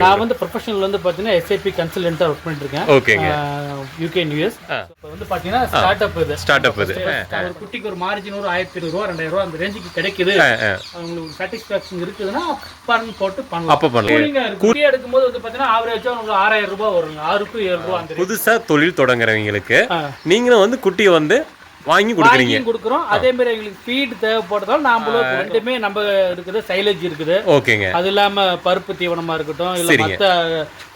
நான் வந்து ப்ரொஃபஷனல் வந்து பார்த்தீங்கன்னா எஸ்ஐபி கன்சல்டன்ட்டாக ஒர்க் பண்ணிட்டு இருக்கேன். ஓகேங்க. UK US. இப்போ வந்து பார்த்தீங்கன்னா ஸ்டார்ட் அப் இது ஒரு குட்டிக்கு ஒரு மார்ஜின் ஒரு 1500 ரூபா 2000 ரூபா அந்த ரேஞ்சுக்கு கிடைக்குது. உங்களுக்கு சாட்டிஸ்ஃபேக்ஷன் இருக்குதுன்னா பணம் போட்டு பண்ணலாம். அப்போ பண்ணலாம். குட்டி எடுக்கும்போது வந்து பார்த்தீங்கன்னா ஆவரேஜாக உங்களுக்கு 6000 ரூபாய் வருங்க. 6 to 7 ரூபா. புதுசா தொழில் தொடங்குறவங்களுக்கு நீங்களும் வந்து குட்டியை வந்து வாங்கி கொடுக்குறோம். அதே மாதிரி எங்களுக்கு ஃபீட் தேவைப்படுறதால நாமளும் ரெண்டுமே நம்ம இருக்குது. சைலேஜ் இருக்குது. ஓகேங்க. அது இல்லாம பருப்பு தீவனமா இருக்கட்டும் இல்ல மத்த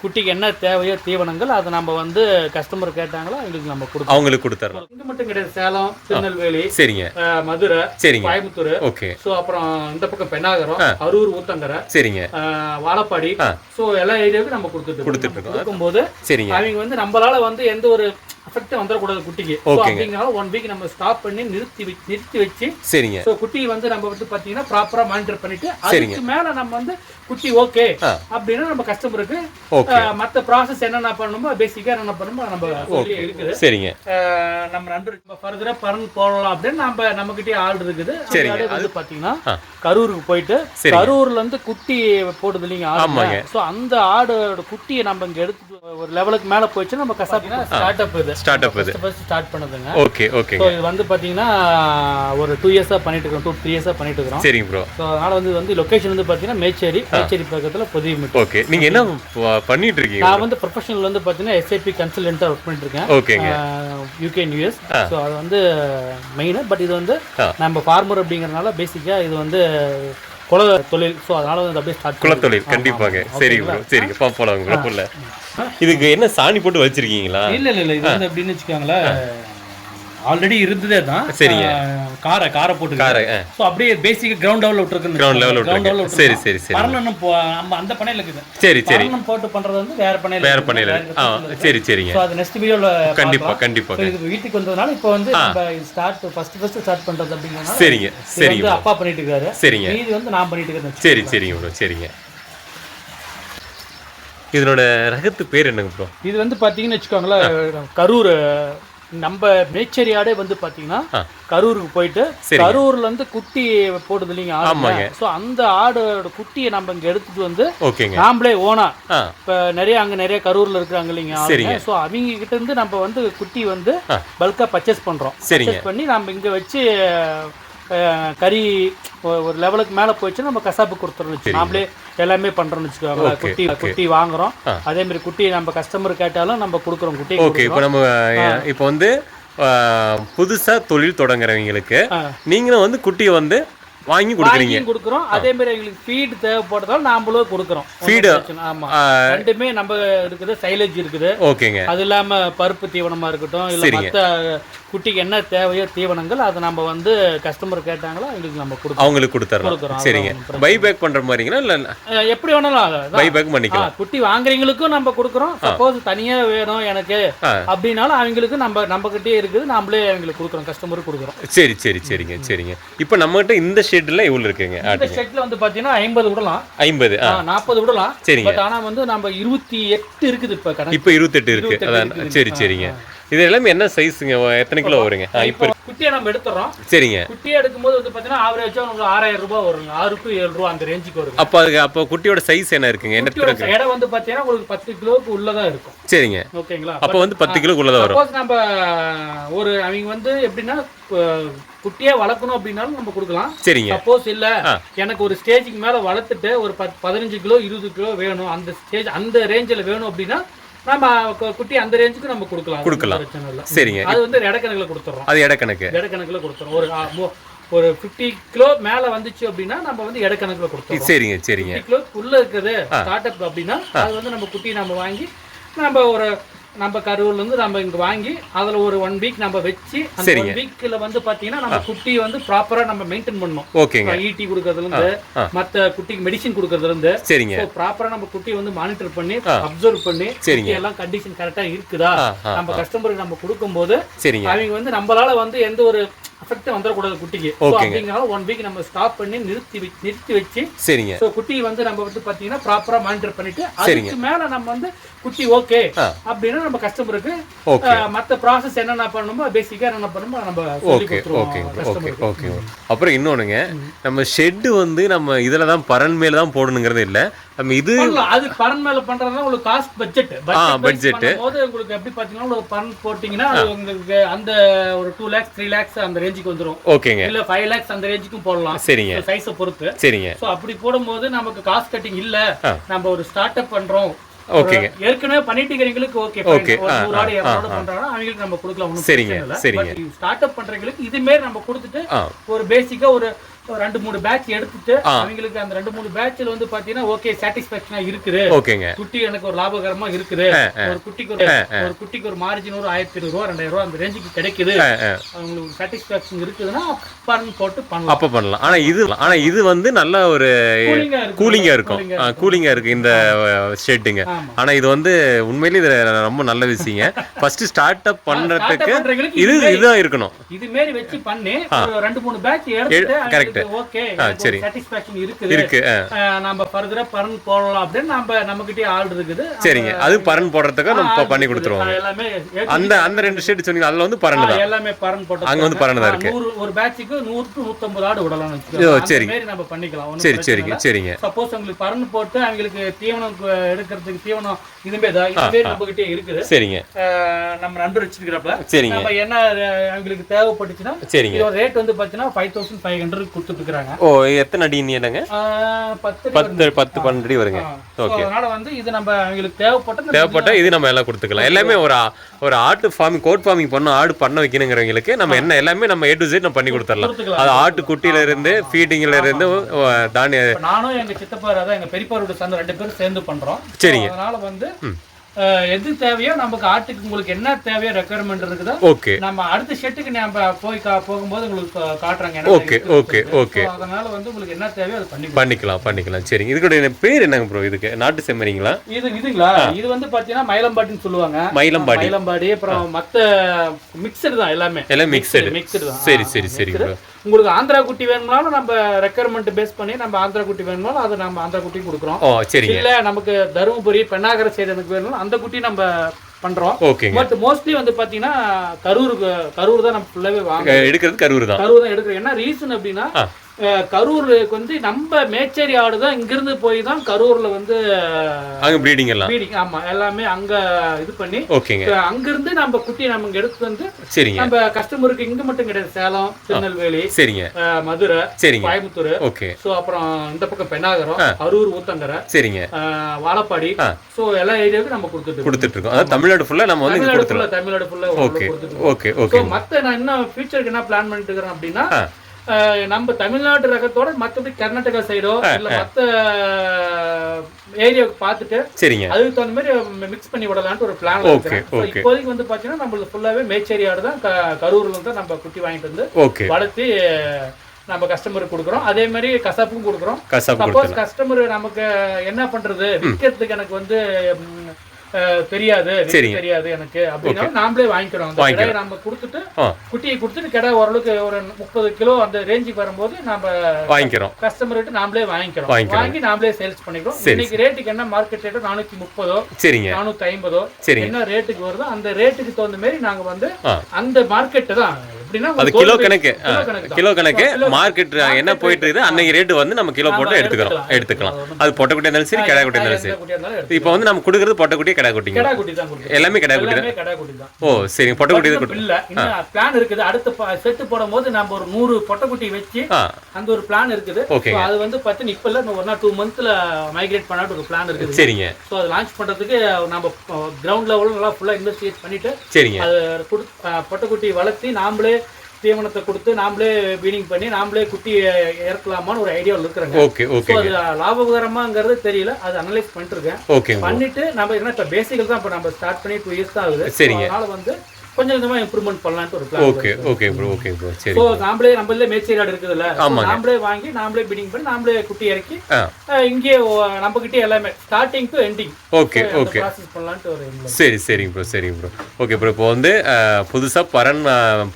குட்டிக்கு என்ன தேவையோ தீவனங்கள் அதை நம்ம வந்து கஸ்டமர் கேட்டாங்களோ அவங்களுக்கு நம்ம கொடுப்போம். அவங்களுக்கு கொடுத்துறோம். இங்க மட்டும் கிடையாது. சேலம், திருநெல்வேலி, சரிங்க, மதுரை, சரிங்க, கோயம்புத்தூர், ஓகே. சோ அப்புறம் இந்த பக்கம் பெண்ணாகரம், அரூர், ஊத்தங்கரை, சரிங்க, வாழப்பாடி, சோ எல்லா ஏரியாவுக்கும் நம்ம கொடுத்துட்டு இருக்கும்போது சரிங்க அவங்க வந்து நம்மளால வந்து எந்த ஒரு அஃபெக்ட் வந்துடக்கூடாது குட்டிக்கு. அப்படிங்கனால 1 வீக் நம்ம ஸ்டாப் பண்ணி நிறுத்தி வச்சு சரிங்க. சோ குட்டி வந்து நம்ம வந்து பாத்தீங்கன்னா ப்ராப்பரா மானிட்டர் பண்ணிட்டு அதுக்கு மேல நம்ம வந்து குட்டி ஓகே அப்படின்னா நம்ம கஸ்டமருக்கு மத்த ப்ராசஸ் என்னென்ன பண்ணணுமோ பேசிக்கா என்ன பண்ணணுமோ நம்ம சொல்லி இருக்குது. சரிங்க. நம்ம நண்பர் ஃபர்தரா பரன் போடலாம் அப்படின்னு நம்ம கிட்டே ஆள் இருக்குது. அது வந்து பாத்தீங்கன்னா கரூருக்கு போயிட்டு கரூர்ல இருந்து குட்டி போடுது இல்லைங்க ஆடுங்க. சோ அந்த ஆடோட குட்டியை நம்ம இங்க எடுத்து ஒரு லெவலுக்கு மேல போயிடுச்சு நம்ம கசாப்பினா ஸ்டார்ட் அப் ஸ்டார்ட் பண்ணதுங்க. Okay okay. சோ இது வந்து பாத்தீங்கன்னா ஒரு 2 இயர்ஸா பண்ணிட்டு இருக்கோம். 2-3 இயர்ஸா பண்ணிட்டு இருக்கோம். சரிங்க ப்ரோ. சோ அதனால வந்து லொகேஷன் வந்து பாத்தீங்கன்னா மேச்சேரி பக்கத்துல புதியமிட்டு. ஓகே. நீங்க என்ன பண்ணிட்டு இருக்கீங்க? நான் வந்து ப்ரொஃபஷனல் வந்து பாத்தீங்கன்னா எஸ்ஐபி கன்சல்டன்ட்டா ஒர்க் பண்ணிட்டு இருக்கேன். ஓகேங்க. UK US. சோ அது வந்து மெயின். பட் இது வந்து நம்ம ஃபார்மர் அப்படிங்கறதுனால பேசிக்கா இது வந்து குல தொழில். ஸோ அதனால வந்து அப்படியே ஸ்டார்ட் குல தொழில் கண்டிப்பாங்க. சரி ப்ரோ, சரிங்க. பாப்போம் உங்களுக்குள்ள இதுக்கு என்ன சாணி போட்டு வச்சிருக்கீங்களா? இல்ல இது வந்து எப்படின்னு வச்சுக்கோங்களேன், ஆல்ரெடி இருந்ததே தான். சரிங்க. காரை போட்டு சோ அப்படியே பேசிக் கிரவுண்ட் லெவல்ல விட்டுருக்கு. கிரவுண்ட் லெவல்ல சரி சரி சரி. பரணம் நம்ம அந்த பண்ணையில இருக்குது. சரி சரி. பரணம் போட்டு பண்றது வந்து வேற பண்ணையில. சரி சரிங்க. சோ அது நெக்ஸ்ட் வீடியோல கண்டிப்பா. இது வீட்டுக்கு வந்ததனால இப்போ வந்து நம்ம ஃபர்ஸ்ட் ஸ்டார்ட் பண்றது அப்படிங்கறதுனால சரிங்க சரிங்க. அப்பா பண்ணிட்டு இருக்காரு. சரிங்க. இது வந்து நான் பண்ணிட்டு இருக்கேன். சரிங்க ப்ரோ, சரிங்க. இதனோட ரகத்து பேர் என்னங்க ப்ரோ? இது வந்து பாத்தீங்கன்னு வச்சுக்கோங்களேன், கரூர் நம்ம மேச்சேரி ஆடே வந்து பாத்தீங்கன்னா கரூருக்கு போயிட்டு கரூர்ல இருந்து குட்டி போடுது இல்லைங்க ஆடுங்க. சோ அந்த ஆடோட குட்டியை நம்ம இங்க எடுத்துட்டு வந்து நாமளே ஓனா இப்ப நிறைய கரூர்ல இருக்கிறாங்க இல்லைங்க. சோ அவங்க கிட்ட இருந்து நம்ம வந்து குட்டி வந்து பல்கா பர்ச்சேஸ் பண்றோம். பர்ச்சேஸ் பண்ணி நம்ம இங்க வச்சு கறி ஒரு லெவலுக்கு மேல போயிடுச்சு நம்ம கசாப்பு கொடுத்துறோம். நாமளே எல்லாமே பண்றோம்னு வச்சுக்கோங்க. குட்டி வாங்குறோம். அதே மாதிரி குட்டி நம்ம கஸ்டமர் கேட்டாலும் நம்ம கொடுக்குறோம் குட்டி. ஓகே. இப்போ நம்ம இப்போ வந்து புதுசா தொழில் தொடங்குறவங்களுக்கு நீங்களும் வந்து குட்டியை வந்து வாங்கி கொடுக்குறோம். அதே மாதிரி எங்களுக்கு ஃபீட் தேவைப்படுறதால நாமளும் கொடுக்குறோம். ஃபீட் ஆமா ரெண்டுமே நம்ம இருக்குது. சைலேஜ் இருக்குது. ஓகேங்க. அது இல்லாம பருப்பு தீவனமா இருக்கட்டும் இல்ல மத்த குட்டிக்கு என்ன தேவையோ தீவனங்கள் அதை நம்ம வந்து கஸ்டமர் கேட்டாங்களோ அவங்களுக்கு நம்ம அவங்களுக்கு கொடுத்துறோம். சரிங்க. பை பேக் பண்ற மாதிரிங்களா இல்ல எப்படி வேணாலும் பை பேக் பண்ணிக்கலாம். குட்டி வாங்குறவங்களுக்கும் நம்ம கொடுக்குறோம். சப்போஸ் தனியா வேணும் எனக்கு அப்படின்னாலும் அவங்களுக்கு நம்ம கிட்டே இருக்குது. நாமளே அவங்களுக்கு கொடுக்குறோம். கஸ்டமருக்கு கொடுக்குறோம். சரிங்க. இப்போ நம்ம கிட்ட இந்த ஷெட்ல எவ்வளவு இருக்குங்க? இந்த ஷெட்ல வந்து பாத்தீங்கன்னா 50 விடலாம். 50 40 விடலாம். சரிங்க. பட் ஆனா வந்து நம்ம 28 இருக்குது இப்ப கணக்கு. இப்போ 28 இருக்கு. அதான் சரிங்க. இது எல்லாமே என்ன சைஸ்ங்க? எத்தனை கிலோ வருங்க? இப்போ குட்டியை நம்ம எடுத்துறோம். சரிங்க. குட்டியை எடுக்கும்போது வந்து பாத்தீங்கன்னா ஆவரேஜா உங்களுக்கு 6000 ரூபாய் வருங்க. 6 to 7 ரூபாய் அந்த ரேஞ்சுக்கு வரும். அப்போ குட்டியோட சைஸ் என்ன இருக்குங்க? என்ன எடை வந்து பாத்தீங்கன்னா உங்களுக்கு 10 கிலோக்கு உள்ளதா இருக்கும். சரிங்க. ஓகேங்களா? அப்போ வந்து 10 கிலோக்கு உள்ளதா வரும். சப்போஸ் நம்ம ஒரு அவங்க வந்து எப்படின்னா குட்டியே வளர்க்கணும் அப்படின்னாலும் நம்ம கொடுக்கலாம். சரிங்க. சப்போஸ் இல்ல எனக்கு ஒரு ஸ்டேஜுக்கு மேல வளர்த்துட்டு ஒரு 15 கிலோ 20 கிலோ வேணும் அந்த ஸ்டேஜ் அந்த ரேஞ்சில் வேணும் அப்படின்னா நம்ம குட்டி அந்த ரேஞ்சுக்கு நம்ம கொடுக்கலாம். சரிங்க. அது வந்து எடக்கணக்குல கொடுத்துறோம். அது எடக்கணக்குல கொடுத்துறோம். ஒரு 50 கிலோ மேல வந்துச்சு அப்படின்னா நம்ம வந்து எடக்கணக்குல கொடுத்துறோம். சரிங்க. 50 கிலோ உள்ள இருக்குது ஸ்டார்ட் அப் அப்படின்னா அது வந்து நம்ம குட்டி நம்ம வாங்கி நம்ம கரூர்ல இருந்து நம்ம இங்க வாங்கி அதுல ஒரு 1 வீக் நம்ம வச்சு அந்த 1 வீக்ல வந்து பாத்தீங்கன்னா நம்ம குட்டி வந்து ப்ராப்பரா நம்ம மெயின்டைன் பண்ணணும். ஓகேங்க. ஈட்டி கொடுக்கறதுல இருந்து மத்த குட்டிக்கு மெடிசின் கொடுக்கறதுல இருந்து சரிங்க. ப்ராப்பரா நம்ம குட்டி வந்து மானிட்டர் பண்ணி அப்சர்வ் பண்ணி எல்லாம் கண்டிஷன் கரெக்டா இருக்குதா நம்ம கஸ்டமருக்கு நம்ம கொடுக்கும்போது அவங்க வந்து நம்மளால வந்து எந்த ஒரு அஃபெக்ட் வந்துடக்கூடாது குட்டிக்கு. அப்படிங்கறதால 1 வீக் நம்ம ஸ்டாப் பண்ணி நிறுத்தி வச்சு சரிங்க. சோ குட்டி வந்து நம்ம வந்து பாத்தீங்கன்னா ப்ராப்பரா மானிட்டர் பண்ணிட்டு அதுக்கு மேல நம்ம வந்து குட்டி ஓகே அப்படின்னா நம்ம கஸ்டமருக்கு மத்த ப்ராசஸ் என்னென்ன பண்ணணுமோ பேசிக்கா என்ன பண்ணணுமோ நம்ம சொல்லி கொடுத்துருவோம். ஓகே. அப்புறம் இன்னொன்னுங்க, நம்ம ஷெட் வந்து நம்ம இதுல தான் பரன் மேல தான் போடணுங்கிறது இல்ல, நம்ம இது அது பரன் மேல பண்றதுனா உங்களுக்கு காஸ்ட் பட்ஜெட் போது உங்களுக்கு எப்படி பாத்தீங்கன்னா ஒரு பரன் போட்டீங்கன்னா அது உங்களுக்கு அந்த ஒரு 2 lakhs 3 lakhs அந்த ரேஞ்சுக்கு வந்துரும். ஓகேங்க. இல்ல 5 lakhs அந்த ரேஞ்சுக்கும் போடலாம். சரிங்க. சைஸை பொறுத்து. சரிங்க. சோ அப்படி போடும்போது நமக்கு காஸ்ட் கட்டிங் இல்ல, நம்ம ஒரு ஸ்டார்ட் அப் பண்றோம், ஓகேங்க, ஏற்கனவே பண்ணிட்டு இருக்கவங்களுக்கு ஓகே ஓகே 100 ஆடு 200 ஆடு பண்றாங்க, அவங்களுக்கு நம்ம கொடுக்கலாம், ஒண்ணும் சரிங்க. சரிங்க. ஸ்டார்ட் அப் பண்றவங்களுக்கு இது மாதிரி நம்ம கொடுத்துட்டு ஒரு பேசிக்கா ஒரு 2-3 பேட்ச் எடுத்துட்டு அவங்களுக்கு அந்த 2-3 பேட்ச்ல வந்து பாத்தீங்கன்னா ஓகே சாட்டிஸ்ஃபேக்ஷனா இருக்குது, ஓகேங்க, குட்டி எனக்கு ஒரு லாபகரமா இருக்குது, ஒரு குட்டிக்கு ஒரு மார்ஜின் ஒரு 1500 ரூபாய் 2000 ரூபாய் அந்த ரேஞ்சுக்கு கிடைக்குது, அவங்களுக்கு சாட்டிஸ்ஃபேக்ஷன் இருக்குதுன்னா பரன் போட்டு பண்ணலாம். அப்ப பண்ணலாம். ஆனா இது வந்து நல்ல ஒரு கூலிங்கா இருக்கும், கூலிங்கா இருக்கு இந்த ஷெட்டுங்க. ஆனா இது வந்து உண்மையிலேயே இது ரொம்ப நல்ல விஷயங்க. ஃபர்ஸ்ட் ஸ்டார்ட் அப் பண்றதுக்கு இதுதான் இருக்கணும். இது மாதிரி வச்சு பண்ணி ஒரு 2-3 பேட்ச் எடுத்துட்டு ஓகே சரி சாட்டிஸ்ஃபேக்ஷன் இருக்கு, நம்ம ஃபர்தரா பரன் போடலாம் அப்படின்னு நம்மகிட்டயே ஆள் இருக்குது. சரிங்க. அது பரன் போடுறதுக்கு நம்ம பண்ணி கொடுத்துருவோம். எல்லாமே அந்த 2 ஷெட் சொன்னீங்க, அதுல வந்து பரன் தான், எல்லாமே பரன் போட்டு அங்க வந்து பரன் தான் இருக்கு. ஒரு பேட்ச்க்கு 100 to 150 ஆடு விடலாம்னு வெச்சுக்கோங்க. அந்த மாதிரி நம்ம பண்ணிக்கலாம். சரி சரிங்க. சரிங்க. சப்போஸ் உங்களுக்கு பரன் போட்டு அவங்களுக்கு தீவனம் எடுக்கிறதுக்கு தீவனம் இதுமே நம்மகிட்டே இருக்குது. சரிங்க. நம்ம நண்பர் வச்சிருக்கிறப்ப சரிங்க, நம்ம என்ன அவங்களுக்கு தேவைப்பட்டுச்சுன்னா சரிங்க, இதோட ரேட் வந்து பாத்தீங்கன்னா 5500 கொடுத்துட்டு இருக்காங்க. ஓ எத்தனை அடி என்னங்க? 10-12 அடி வருங்க. ஓகே. அதனால வந்து இது நம்ம அவங்களுக்கு தேவைப்பட்ட இது நம்ம எல்லாம் கொடுத்துக்கலாம். எல்லாமே ஒரு ஆட்டு ஃபார்மிங் கோட் ஃபார்மிங் ஆடு பண்ண வைக்கணுங்கிறவங்களுக்கு நம்ம என்ன எல்லாமே நம்ம A to Z நம்ம பண்ணி கொடுத்துடலாம். அது ஆட்டு குட்டியில இருந்து ஃபீடிங்ல இருந்து தானிய நானும் எங்க சித்தப்பா அதான் எங்க பெரியப்பாரோட சன் 2 பேரும் சேர்ந்து பண்றோம். சரிங்க. அதனால வந்து எது தேவையோ நமக்கு ஆட்டுக்கு உங்களுக்கு என்ன தேவையோ ரெக்குயர்மெண்ட் இருக்குதோ ஓகே நம்ம அடுத்த ஷெட்டுக்கு நம்ம போகும்போது உங்களுக்கு காட்டுறாங்க. Okay okay okay. அதனால வந்து உங்களுக்கு என்ன தேவையோ அது பண்ணிக்கலாம். சரிங்க. இதுக்கு பேர் என்னங்க ப்ரோ? இதுக்கு நாட்டு செம்மறிங்களா? இதுங்களா? இது வந்து பாத்தீங்கன்னா மயிலம்பாடின்னு சொல்லுவாங்க. மயிலம்பாடி அப்புறம் மத்த மிக்சடு தான், எல்லாமே மிக்சடு தான். சரி சரி சரி ப்ரோ. உங்களுக்கு ஆந்திரா குட்டி வேணும்னாலும் நம்ம ரெக்குயர்மெண்ட் பேஸ் பண்ணி நம்ம ஆந்திரா குட்டி வேணும்னாலும் அது நம்ம ஆந்திரா குட்டி கொடுக்குறோம். சரிங்க. இல்ல நமக்கு தருமபுரி பெண்ணாகர சைடு எனக்கு வேணும் அந்த குட்டி நம்ம பண்றோம். பட் மோஸ்ட்லி வந்து பாத்தீங்கன்னா கரூர் தான் நம்ம ஃபுல்லாவே எடுக்கிறது. கரூர் தான் எடுக்கிறோம். என்ன ரீசன் அப்படின்னா கரூருக்கு வந்து நம்ம மேச்சேரி ஆடு தான் இங்கிருந்து போய் தான் கரூர்ல வந்து அங்க ப்ரீடிங் எல்லாம் ஆமா எல்லாமே அங்க இது பண்ணி ஓகேங்க. அங்க இருந்து நம்ம குட்டி நமக்கு எடுத்து வந்து சரிங்க நம்ம கஸ்டமருக்கு இங்க மட்டும் கிடையாது, சேலம், திருநெல்வேலி, சரிங்க, மதுரை, சரிங்க, கோயம்புத்தூர், ஓகே, சோ அப்புறம் இந்த பக்கம் பெண்ணாகரம், அரூர், ஊத்தங்கரை, சரிங்க, வாழப்பாடி, சோ எல்லா ஏரியாவுக்கும் நம்ம கொடுத்துட்டு இருக்கோம். அதாவது தமிழ்நாடு ஃபுல்லா நம்ம வந்து தமிழ்நாடு ஃபுல்லா ஓகே ஓகே ஓகே. மத்த நான் என்ன ஃபியூச்சருக்கு என்ன பிளான் பண்ணிட்டு இருக்கேன் அப்படின்னா நம்ம தமிழ்நாட்டு ரகத்தோட மற்றபடி கர்நாடகா சைடோ இல்ல மத்த ஏரியாவுக்கு பார்த்துட்டு சரிங்க அதுக்கு தகுந்த மாதிரி மிக்ஸ் பண்ணி விடலான்ட்டு ஒரு பிளான் இருக்கு. இப்போதைக்கு வந்து பாத்தீங்கன்னா நம்மளுக்கு ஃபுல்லாவே மேச்சேரி ஆடு தான் கரூர்ல இருந்து நம்ம குட்டி வாங்கிட்டு வந்து வளர்த்து நம்ம கஸ்டமருக்கு கொடுக்குறோம். அதே மாதிரி கசாப்புக்கும் கொடுக்குறோம். சப்போஸ் கஸ்டமர் நமக்கு என்ன பண்றது விற்கிறதுக்கு எனக்கு வந்து தெரியாது எனக்கு அப்படின்னா நாமளே வாங்கிக்கிறோம். நம்ம கொடுத்துட்டு குட்டியை கொடுத்துட்டு கடை ஓரளவுக்கு ஒரு 30 கிலோ அந்த ரேஞ்சுக்கு வரும்போது நம்ம வாங்கிக்கிறோம். கஸ்டமர்கிட்ட நாமளே வாங்கிக்கிறோம். வாங்கி நாமளே சேல்ஸ் பண்ணிக்கிறோம். இன்னைக்கு ரேட்டுக்கு என்ன மார்க்கெட் ரேட்டோ 430 450 என்ன ரேட்டுக்கு வருதோ அந்த ரேட்டுக்கு தகுந்த மாதிரி நாங்க வந்து அந்த மார்க்கெட் தான் அது கிலோ கணக்கு மார்க்கெட் என்ன போயிட்டு இருக்குது அன்னைக்கு ரேட்டு வந்து நம்ம கிலோ போட்டு எடுத்துக்கலாம். அது பொட்டக்குட்டியா இருந்தாலும் சரி கடா குட்டியா இருந்தாலும் சரி. இப்போ வந்து நம்ம கொடுக்கறது பொட்டக்குட்டி கடா குட்டிங்க எல்லாமே கடா குட்டி தான். ஓ சரி. பொட்டக்குட்டி இல்ல இன்னும் பிளான் இருக்குது. அடுத்த செட் போடும்போது நம்ம ஒரு 100 பொட்டக்குட்டி வச்சு அந்த ஒரு பிளான் இருக்குது. அது வந்து பாத்தீங்கன்னா இப்ப இல்ல 1 or 2 monthsல மைக்ரேட் பண்ணாட்டு ஒரு பிளான் இருக்குது. சரிங்க. சோ அது லான்ச் பண்றதுக்கு நம்ம கிரவுண்ட் லெவல்ல நல்லா ஃபுல்லா இன்வெஸ்டிகேட் பண்ணிட்டு சரிங்க அது பொட்டக்குட்டி வளர்த்தி நாமளே தீவனத்தை கொடுத்து நாமளே பீடிங் பண்ணி நாமளே குட்டி இறக்கலாமான்னு ஒரு ஐடியாவில் இருக்கிறாங்க. அது லாபகரமாங்கிறது தெரியல, அது அனலைஸ் பண்ணிட்டு இருக்கேன். பண்ணிட்டு நம்ம என்ன இப்ப பேசிக்கல் தான் இப்ப நம்ம ஸ்டார்ட் பண்ணி 2 years தான் ஆகுது. அதனால வந்து கொஞ்சம் கொஞ்சமா இம்ப்ரூவ்மென்ட் பண்ணலாம்னு ஒரு பிளான். Okay bro. சரி. சோ நம்மளே மேச்சேரி ஆடு இருக்குதுல்ல, நாமளே வாங்கி நாமளே பீடிங் பண்ணி நாமளே குட்டி இறக்கி இங்கே நம்ம கிட்ட எல்லாமே ஸ்டார்டிங் டு எண்டிங் ப்ராசஸ் பண்ணலாம்னு ஒரு சரிங்க ப்ரோ. Okay bro. இப்போ வந்து புதுசா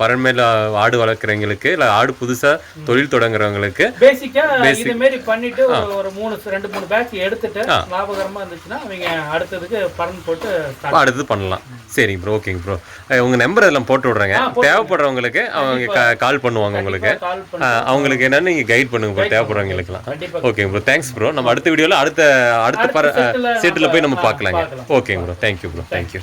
பரன் மேல ஆடு வளர்க்குறவங்களுக்கு இல்ல ஆடு புதுசா தொழில் தொடங்குறவங்களுக்கு பேசிக்கா இது மாதிரி பண்ணிட்டு ஒரு 2-3 பேட்ச் எடுத்துட்டு லாபகரமா இருந்துச்சுன்னா அவங்க அடுத்ததுக்கு பரன் போட்டு அடுத்து பண்ணலாம். சரிங்க ப்ரோ. ஓகேங்க ப்ரோ. உங்கள் நம்பர் எல்லாம் போட்டு விட்றேங்க. தேவைப்படுறவங்களுக்கு அவங்க கால் பண்ணுவாங்க உங்களுக்கு. அவங்களுக்கு என்னன்னு நீங்கள் கைட் பண்ணுங்க ப்ரோ தேவைப்படுறவங்களுக்குலாம். ஓகேங்க ப்ரோ, தேங்க்ஸ் ப்ரோ. நம்ம அடுத்த வீடியோவில் அடுத்த செட்டில் போய் நம்ம பார்க்கலாங்க. ஓகேங்க ப்ரோ, தேங்க்யூ ப்ரோ, தேங்க்யூ.